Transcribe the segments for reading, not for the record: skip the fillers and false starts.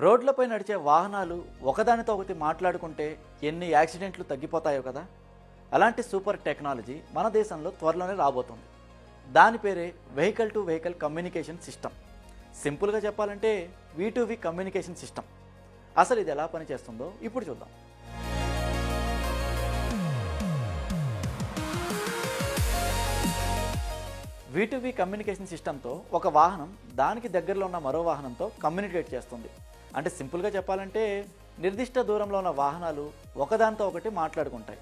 రోడ్లపై నడిచే వాహనాలు ఒకదానితో ఒకటి మాట్లాడుకుంటే ఎన్ని యాక్సిడెంట్లు తగ్గిపోతాయో కదా. అలాంటి సూపర్ టెక్నాలజీ మన దేశంలో త్వరలోనే రాబోతుంది. దాని పేరే vehicle to vehicle communication system. సింపుల్గా చెప్పాలంటే V2V కమ్యూనికేషన్ సిస్టమ్. అసలు ఇది ఎలా పనిచేస్తుందో ఇప్పుడు చూద్దాం. V2V కమ్యూనికేషన్ సిస్టంతో ఒక వాహనం దానికి దగ్గరలో ఉన్న మరో వాహనంతో కమ్యూనికేట్ చేస్తుంది. అంటే సింపుల్గా చెప్పాలంటే నిర్దిష్ట దూరంలో ఉన్న వాహనాలు ఒకదానితో ఒకటి మాట్లాడుకుంటాయి.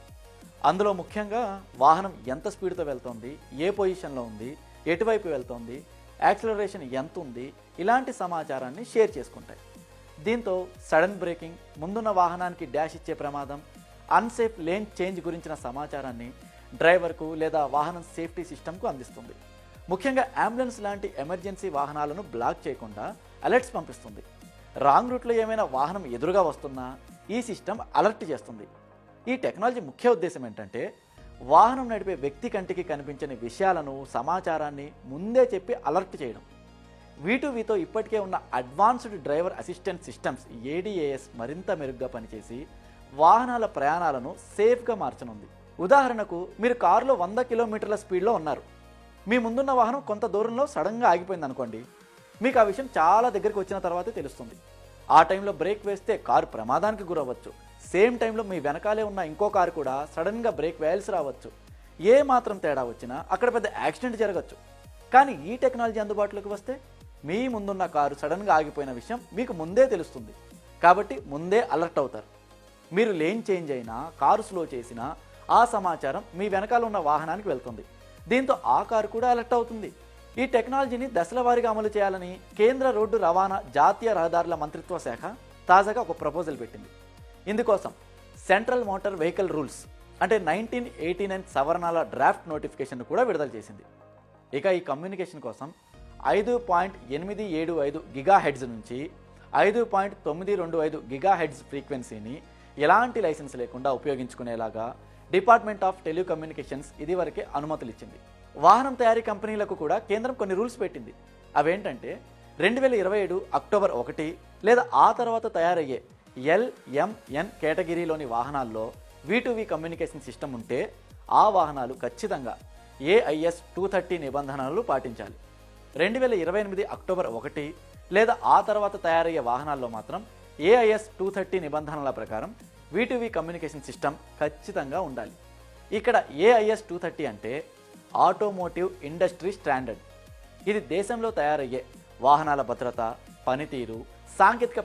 అందులో ముఖ్యంగా వాహనం ఎంత స్పీడ్తో వెళ్తోంది, ఏ పొజిషన్లో ఉంది, ఎటువైపు వెళ్తోంది, యాక్సిలరేషన్ ఎంత ఉంది, ఇలాంటి సమాచారాన్ని షేర్ చేసుకుంటాయి. దీంతో సడన్ బ్రేకింగ్, ముందున్న వాహనానికి డాష్ ఇచ్చే ప్రమాదం, అన్సేఫ్ లేన్ చేంజ్ గురించిన సమాచారాన్ని డ్రైవర్కు లేదా వాహనం సేఫ్టీ సిస్టమ్కు అందిస్తుంది. ముఖ్యంగా అంబులెన్స్ లాంటి ఎమర్జెన్సీ వాహనాలను బ్లాక్ చేయకుండా అలర్ట్స్ పంపిస్తుంది. రాంగ్ రూట్లో ఏమైనా వాహనం ఎదురుగా వస్తున్నా ఈ సిస్టమ్ అలర్ట్ చేస్తుంది. ఈ టెక్నాలజీ ముఖ్య ఉద్దేశం ఏంటంటే వాహనం నడిపే వ్యక్తి కంటికి కనిపించని విషయాలను, సమాచారాన్ని ముందే చెప్పి అలర్ట్ చేయడం. V2Vతో ఇప్పటికే ఉన్న advanced driver assistant systems ADAS మరింత మెరుగ్గా పనిచేసి వాహనాల ప్రయాణాలను సేఫ్గా మార్చనుంది. ఉదాహరణకు, మీరు కారులో 100 కిలోమీటర్ల స్పీడ్లో ఉన్నారు. మీ ముందున్న వాహనం కొంత దూరంలో సడన్గా ఆగిపోయింది అనుకోండి. మీకు ఆ విషయం చాలా దగ్గరికి వచ్చిన తర్వాతే తెలుస్తుంది. ఆ టైంలో బ్రేక్ వేస్తే కారు ప్రమాదానికి గురవ్వచ్చు. సేమ్ టైంలో మీ వెనకాలే ఉన్న ఇంకో కారు కూడా సడన్గా బ్రేక్ వేయాల్సి రావచ్చు. ఏ మాత్రం తేడా వచ్చినా అక్కడ పెద్ద యాక్సిడెంట్ జరగచ్చు. కానీ ఈ టెక్నాలజీ అందుబాటులోకి వస్తే మీ ముందున్న కారు సడన్గా ఆగిపోయిన విషయం మీకు ముందే తెలుస్తుంది. కాబట్టి ముందే అలర్ట్ అవుతారు. మీరు లేన్ చేంజ్ అయినా, కారు స్లో చేసినా ఆ సమాచారం మీ వెనకాల ఉన్న వాహనానికి వెళ్తుంది. దీంతో ఆ కారు కూడా అలర్ట్ అవుతుంది. ఈ టెక్నాలజీని దశల వారీగా అమలు చేయాలని కేంద్ర రోడ్డు రవాణా, జాతీయ రహదారుల మంత్రిత్వ శాఖ తాజాగా ఒక ప్రపోజల్ పెట్టింది. ఇందుకోసం సెంట్రల్ మోటార్ వెహికల్ రూల్స్ అంటే 1989 సవరణల డ్రాఫ్ట్ నోటిఫికేషన్ కూడా విడుదల చేసింది. ఇక ఈ కమ్యూనికేషన్ కోసం 5.875 గిగాహెడ్జ్ నుంచి 5.925 గిగాహెడ్జ్ ఫ్రీక్వెన్సీని ఎలాంటి లైసెన్స్ లేకుండా ఉపయోగించుకునేలాగా డిపార్ట్మెంట్ ఆఫ్ టెలికమ్యూనికేషన్స్ ఇదివరకే అనుమతులు ఇచ్చింది. వాహనం తయారీ కంపెనీలకు కూడా కేంద్రం కొన్ని రూల్స్ పెట్టింది. అవేంటంటే 2027 అక్టోబర్ 1 లేదా ఆ తర్వాత తయారయ్యే LMN కేటగిరీలోని వాహనాల్లో V2V కమ్యూనికేషన్ సిస్టమ్ ఉంటే ఆ వాహనాలు ఖచ్చితంగా AIS 230 నిబంధనలు పాటించాలి. 2028 అక్టోబర్ 1 లేదా ఆ తర్వాత తయారయ్యే వాహనాల్లో మాత్రం AIS 230 నిబంధనల ప్రకారం V2V కమ్యూనికేషన్ సిస్టమ్ ఖచ్చితంగా ఉండాలి. ఇక్కడ AIS 230 అంటే ఆటోమోటివ్ ఇండస్ట్రీ స్టాండర్డ్. ఇది దేశంలో తయారయ్యే వాహనాల భద్రత, పనితీరు, సాంకేతిక